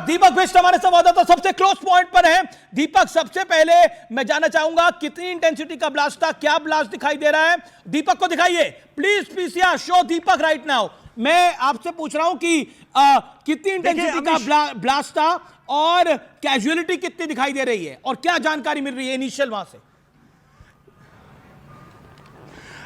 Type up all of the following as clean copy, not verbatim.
दीपक बिष्ट हमारे संवाददाता सबसे क्लोज पॉइंट पर है। दीपक, सबसे पहले मैं जानना चाहूंगा कितनी इंटेंसिटी का ब्लास्ट था, क्या ब्लास्ट दिखाई दे रहा है? दीपक को दिखाइए please, PCR show Deepak right now. मैं आपसे पूछ रहा हूं कि कितनी इंटेंसिटी का ब्लास्ट था और कैजुअलिटी कितनी दिखाई दे रही है और क्या जानकारी मिल रही है इनिशियल वहां से?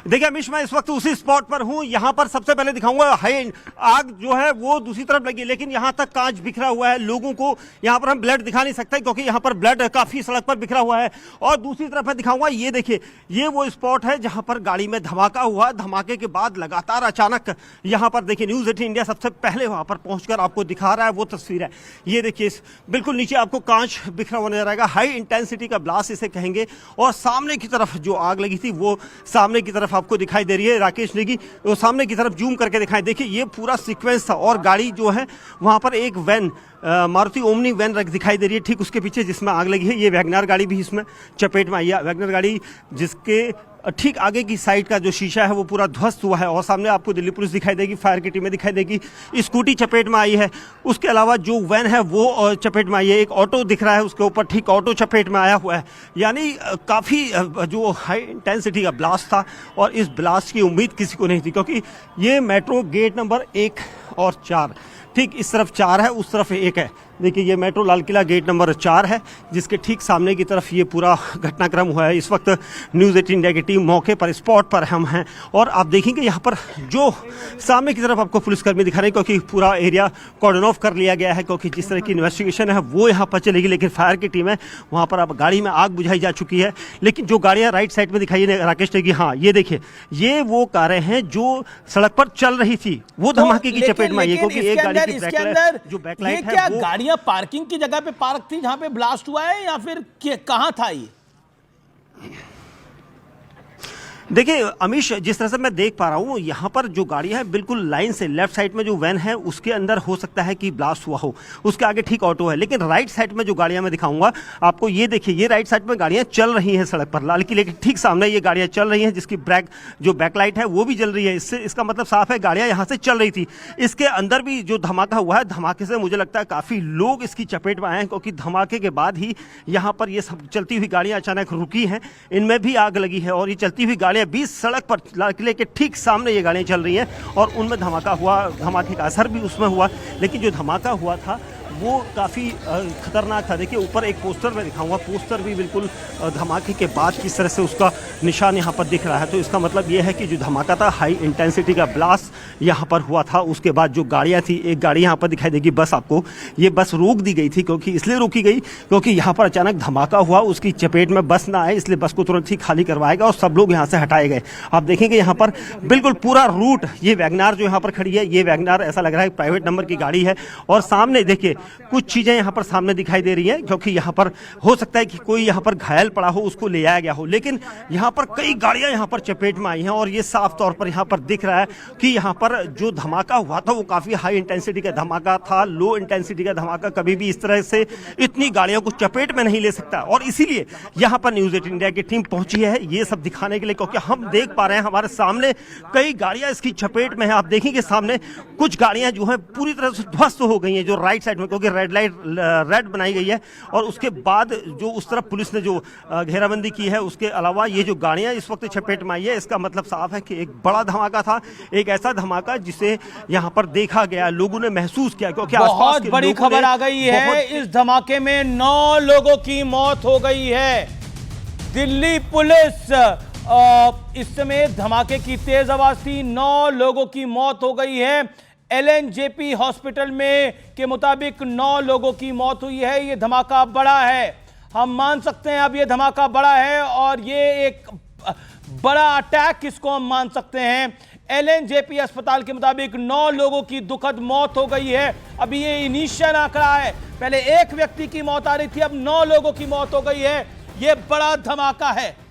देखिए अमीश, मैं इस वक्त उसी स्पॉट पर हूं। यहां पर सबसे पहले दिखाऊंगा हाई आग जो है वो दूसरी तरफ लगी, लेकिन यहां तक कांच बिखरा हुआ है। लोगों को यहां पर हम ब्लड दिखा नहीं सकते क्योंकि यहां पर ब्लड काफी सड़क पर बिखरा हुआ है। और दूसरी तरफ मैं दिखाऊंगा, ये देखिए, ये वो स्पॉट है जहां पर गाड़ी में धमाका हुआ। धमाके के बाद लगातार अचानक यहां पर देखिए न्यूज 18 इंडिया सबसे पहले वहां पर पहुंचकर आपको दिखा रहा है वो तस्वीर है। ये देखिए बिल्कुल नीचे आपको कांच बिखरा हुआ नजर आएगा। हाई इंटेंसिटी का ब्लास्ट इसे कहेंगे। और सामने की तरफ जो आग लगी थी वो सामने की तरफ आपको दिखाई दे रही है। राकेश नेगी वो सामने की तरफ जूम करके दिखाएं। देखिए ये पूरा सीक्वेंस था और गाड़ी जो है वहां पर एक वैन मारुति ओमनी वैन दिखाई दे रही है ठीक उसके पीछे जिसमें आग लगी है। ये वैगनर गाड़ी भी इसमें चपेट में आई है। वैगनर गाड़ी जिसके ठीक आगे की साइड का जो शीशा है वो पूरा ध्वस्त हुआ है। और सामने आपको दिल्ली पुलिस दिखाई देगी, फायर की टीमें दिखाई देगी। स्कूटी चपेट में आई है। उसके अलावा जो वैन है वो चपेट में आई है। एक ऑटो दिख रहा है उसके ऊपर, ठीक ऑटो चपेट में आया हुआ है। यानी काफ़ी जो हाई इंटेंसिटी का ब्लास्ट था और इस ब्लास्ट की उम्मीद किसी को नहीं थी क्योंकि ये मेट्रो गेट नंबर 1 और 4 ठीक इस तरफ 4 है, उस तरफ 1 है। देखिए ये metro Lal Qila gate number 4 है जिसके ठीक सामने की तरफ ये पूरा घटनाक्रम हुआ है। इस वक्त न्यूज़ 18 इंडिया की टीम मौके पर स्पॉट पर हम हैं और आप देखेंगे यहाँ पर जो सामने की तरफ आपको पुलिसकर्मी दिखा रहे हैं क्योंकि पूरा एरिया कॉर्डन ऑफ कर लिया गया है क्योंकि जिस तरह की इन्वेस्टिगेशन है वो यहाँ पर चलेगी। लेकिन फायर की टीम है वहाँ पर अब गाड़ी में आग बुझाई जा चुकी है। लेकिन जो गाड़ियाँ राइट साइड में दिखाई राकेश नेगी, हाँ ये देखिए ये वो कारें हैं जो सड़क पर चल रही थी वो धमाके की चपेट में आई है क्योंकि एक गाड़ी की जो बैकलाइट है वो गाड़ियां पार्किंग की जगह पे पार्क थी जहां पे ब्लास्ट हुआ है या फिर कहां था ये? देखिए अमीश, जिस तरह से मैं देख पा रहा हूँ यहाँ पर जो गाड़ियाँ हैं बिल्कुल लाइन से लेफ्ट साइड में जो वैन है उसके अंदर हो सकता है कि ब्लास्ट हुआ हो। उसके आगे ठीक ऑटो है। लेकिन राइट साइड में जो गाड़ियाँ मैं दिखाऊंगा आपको, ये देखिए ये राइट साइड में गाड़ियाँ चल रही हैं सड़क पर लाल किले के ठीक सामने ये गाड़ियाँ चल रही हैं जिसकी जो बैकलाइट है वो भी जल रही है। इससे इसका मतलब साफ है गाड़ियाँ यहाँ से चल रही थी। इसके अंदर भी जो धमाका हुआ है, धमाके से मुझे लगता है काफ़ी लोग इसकी चपेट में आए हैं क्योंकि धमाके के बाद ही यहाँ पर ये सब चलती हुई गाड़ियाँ अचानक रुकी हैं। इनमें भी आग लगी है और ये चलती हुई गाड़ियाँ 20 सड़क पर लाल किले के ठीक सामने ये गाड़ियाँ चल रही हैं और उनमें धमाका हुआ। धमाके का असर भी उसमें हुआ। लेकिन जो धमाका हुआ था वो काफ़ी खतरनाक था। देखिए ऊपर एक पोस्टर में दिखाऊंगा, पोस्टर भी बिल्कुल धमाके के बाद किस तरह से उसका निशान यहाँ पर दिख रहा है। तो इसका मतलब ये है कि जो धमाका था हाई इंटेंसिटी का ब्लास्ट यहाँ पर हुआ था। उसके बाद जो गाड़ियाँ थी, एक गाड़ी यहाँ पर दिखाई देगी बस आपको, ये बस रोक दी गई थी क्योंकि इसलिए रोकी गई क्योंकि यहाँ पर अचानक धमाका हुआ, उसकी चपेट में बस ना आए इसलिए बस को तुरंत ही खाली करवाया गया और सब लोग यहाँ से हटाए गए। आप देखेंगे यहाँ पर बिल्कुल पूरा रूट, ये वैगनार जो यहाँ पर खड़ी है, ये वैगनार ऐसा लग रहा है प्राइवेट नंबर की गाड़ी है। और सामने देखिए कुछ चीजें यहाँ पर सामने दिखाई दे रही हैं क्योंकि यहाँ पर हो सकता है कि कोई यहाँ पर घायल पड़ा हो, उसको ले आया गया हो। लेकिन यहाँ पर कई गाड़ियां यहाँ पर चपेट में आई हैं और ये साफ तौर पर यहाँ पर दिख रहा है कि यहाँ पर जो धमाका हुआ था वो काफी हाई इंटेंसिटी का धमाका था। लो इंटेंसिटी का धमाका कभी भी इस तरह से इतनी गाड़ियों को चपेट में नहीं ले सकता और इसीलिए यहाँ पर न्यूज़ 18 इंडिया की टीम पहुंची है ये सब दिखाने के लिए क्योंकि हम देख पा रहे हैं हमारे सामने कई गाड़ियां इसकी चपेट में है। आप देखेंगे सामने कुछ गाड़ियां जो है पूरी तरह से ध्वस्त हो गई हैं जो राइट साइड में, क्योंकि रेड बनाई गई है और उसके बाद जो उस तरफ पुलिस ने जो घेराबंदी की है उसके अलावा ये जो गाड़ियां इस वक्त चपेट में आई है, इसका मतलब साफ है कि एक बड़ा धमाका था। एक ऐसा धमाका जिसे यहां पर देखा गया, लोगों ने महसूस किया क्योंकि बहुत बड़ी खबर आ गई है। इस धमाके में 9 लोगों की मौत हो गई है। दिल्ली पुलिस इस समय धमाके की तेज आवाज थी, 9 लोगों की मौत हो गई है। LNJP हॉस्पिटल में के मुताबिक 9 लोगों की मौत हुई है। ये धमाका बड़ा है, हम मान सकते हैं अब ये धमाका बड़ा है और ये एक बड़ा अटैक इसको हम मान सकते हैं। LNJP अस्पताल के मुताबिक 9 लोगों की दुखद मौत हो गई है। अभी ये इनिशियल आंकड़ा है, पहले एक व्यक्ति की मौत आ रही थी, अब 9 लोगों की मौत हो गई है। ये बड़ा धमाका है।